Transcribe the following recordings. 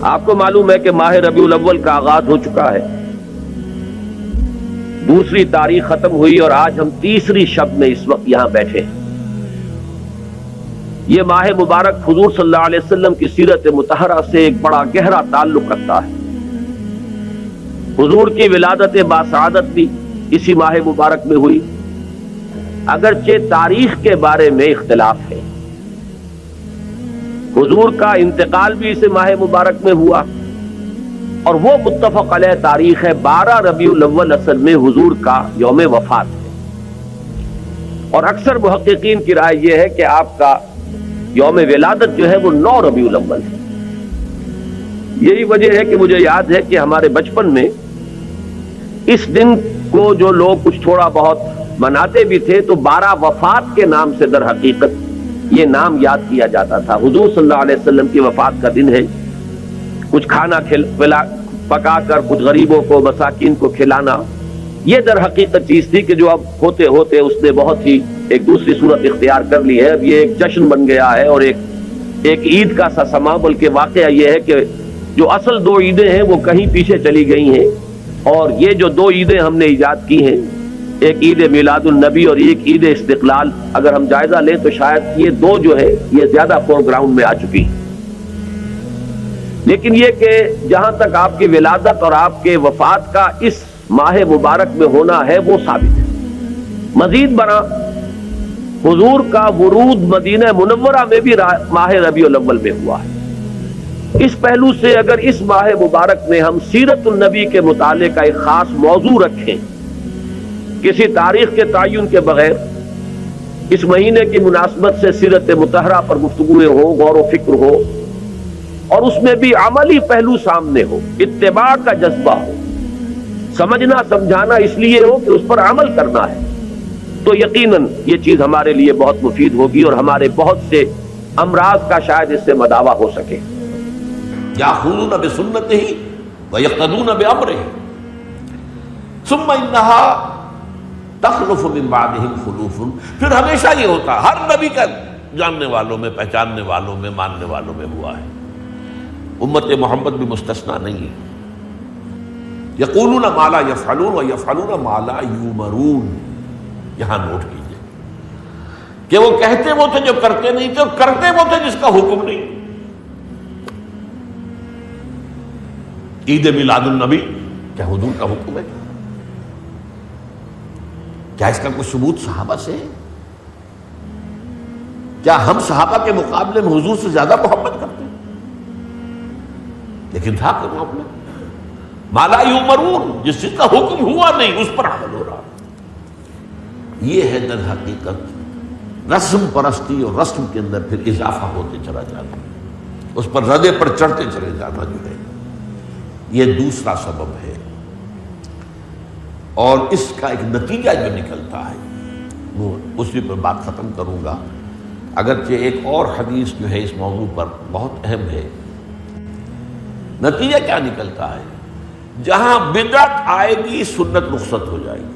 آپ کو معلوم ہے کہ ماہ ربیع الاول کا آغاز ہو چکا ہے، دوسری تاریخ ختم ہوئی اور آج ہم تیسری شب میں اس وقت یہاں بیٹھے ہیں۔ یہ ماہ مبارک حضور صلی اللہ علیہ وسلم کی سیرت مطہرہ سے ایک بڑا گہرا تعلق رکھتا ہے۔ حضور کی ولادت باسعادت بھی اسی ماہ مبارک میں ہوئی، اگرچہ تاریخ کے بارے میں اختلاف ہے۔ حضور کا انتقال بھی اس ماہ مبارک میں ہوا، اور وہ متفق علیہ تاریخ ہے 12 ربیع الاول اصل میں حضور کا یوم وفات ہے، اور اکثر محققین کی رائے یہ ہے کہ آپ کا یوم ولادت جو ہے وہ 9 ربیع الاول ہے۔ یہی وجہ ہے کہ مجھے یاد ہے کہ ہمارے بچپن میں اس دن کو جو لوگ کچھ تھوڑا بہت مناتے بھی تھے تو 12 وفات کے نام سے در حقیقت یہ نام یاد کیا جاتا تھا۔ حضور صلی اللہ علیہ وسلم کی وفات کا دن ہے، کچھ کھانا پکا کر کچھ غریبوں کو مساکین کو کھلانا، یہ در حقیقت چیز تھی کہ جو اب ہوتے ہوتے اس نے بہت ہی ایک دوسری صورت اختیار کر لی ہے۔ اب یہ ایک جشن بن گیا ہے اور ایک عید کا سا سما، بلکہ واقعہ یہ ہے کہ جو اصل 2 عیدیں ہیں وہ کہیں پیچھے چلی گئی ہیں، اور یہ جو 2 عیدیں ہم نے ایجاد کی ہیں، ایک عید میلاد النبی اور ایک عید استقلال، اگر ہم جائزہ لیں تو شاید یہ 2 جو ہے یہ زیادہ فور گراؤنڈ میں آ چکی ہیں۔ لیکن یہ کہ جہاں تک آپ کی ولادت اور آپ کے وفات کا اس ماہ مبارک میں ہونا ہے وہ ثابت ہے۔ مزید برآں حضور کا ورود مدینہ منورہ میں بھی ماہ ربیع الاول میں ہوا ہے۔ اس پہلو سے اگر اس ماہ مبارک میں ہم سیرت النبی کے مطالعے کا ایک خاص موضوع رکھیں، کسی تاریخ کے تعین کے بغیر اس مہینے کی مناسبت سے سیرت مطہرہ پر گفتگویں ہو، غور و فکر ہو، اور اس میں بھی عملی پہلو سامنے ہو، اتباع کا جذبہ ہو، سمجھنا سمجھانا اس لیے ہو کہ اس پر عمل کرنا ہے، تو یقیناً یہ چیز ہمارے لیے بہت مفید ہوگی اور ہمارے بہت سے امراض کا شاید اس سے مداوع ہو سکے۔ یاخذون بسنتہ ویقتدون بامرہ ثم انہا تخلف من بعدہم خلوف۔ پھر ہمیشہ یہ ہوتا، ہر نبی کا جاننے والوں میں، پہچاننے والوں میں، ماننے والوں میں ہوا ہے، امت محمد بھی مستثنیٰ نہیں ہے۔ یقولون ما لا یفعلون ویفعلون ما لا یؤمرون۔ یہاں نوٹ کیجئے کہ وہ کہتے وہ تھے جو کرتے نہیں تھے، اور کرتے وہ تھے جس کا حکم نہیں۔ عید میلاد النبی کیا حضور کا حکم ہے؟ کیا اس کا کوئی ثبوت صحابہ سے ہے؟ کیا ہم صحابہ کے مقابلے میں حضور سے زیادہ محبت کرتے ہیں؟ لیکن تھا کہ معاملہ ما لا یؤمرون، جس چیز کا حکم ہوا نہیں اس پر عمل ہو رہا۔ یہ ہے در حقیقت رسم پرستی، اور رسم کے اندر پھر اضافہ ہوتے چلا جانا، اس پر ردے پر چڑھتے چلے جانا جو ہے، یہ دوسرا سبب ہے۔ اور اس کا ایک نتیجہ جو نکلتا ہے وہ اسی پر بات ختم کروں گا، اگرچہ ایک اور حدیث جو ہے اس موضوع پر بہت اہم ہے۔ نتیجہ کیا نکلتا ہے؟ جہاں بدعت آئے گی سنت رخصت ہو جائے گی۔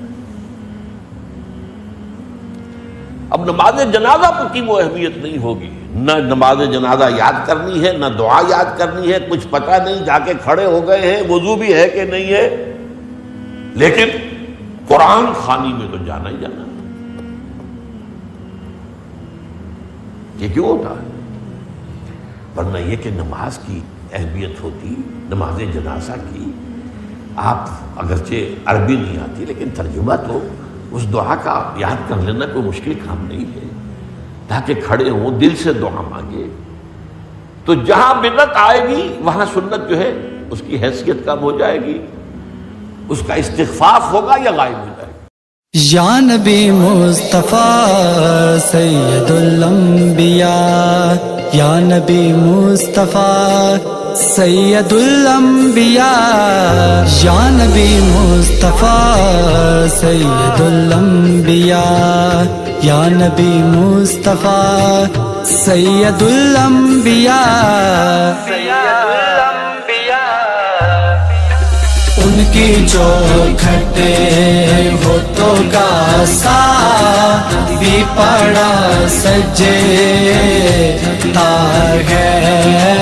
اب نماز جنازہ کی وہ اہمیت نہیں ہوگی، نہ نماز جنازہ یاد کرنی ہے، نہ دعا یاد کرنی ہے، کچھ پتہ نہیں، جا کے کھڑے ہو گئے ہیں، وضو بھی ہے کہ نہیں ہے، لیکن قرآن خوانی میں تو جانا ہی جانا۔ یہ کیوں ہوتا ہے؟ ورنہ یہ کہ نماز کی اہمیت ہوتی، نماز جنازہ کی، آپ اگرچہ عربی نہیں آتی لیکن ترجمہ تو اس دعا کا یاد کر لینا کوئی مشکل کام نہیں ہے، تاکہ کھڑے ہوں دل سے دعا مانگے۔ تو جہاں بدعت آئے گی وہاں سنت جو ہے اس کی حیثیت کم ہو جائے گی، اس کا استخفاف ہوگا یا غائب ہو جائے گا۔ یا نبی مصطفیٰ سید الانبیاء، یا نبی مصطفیٰ سید الانبیاء، یا نبی مصطفیٰ سید الانبیاء، یا نبی مصطفیٰ سید الانبیاء۔ ان کی چوکھٹ ہوتوں کا سا بھی پڑا سجتا ہے۔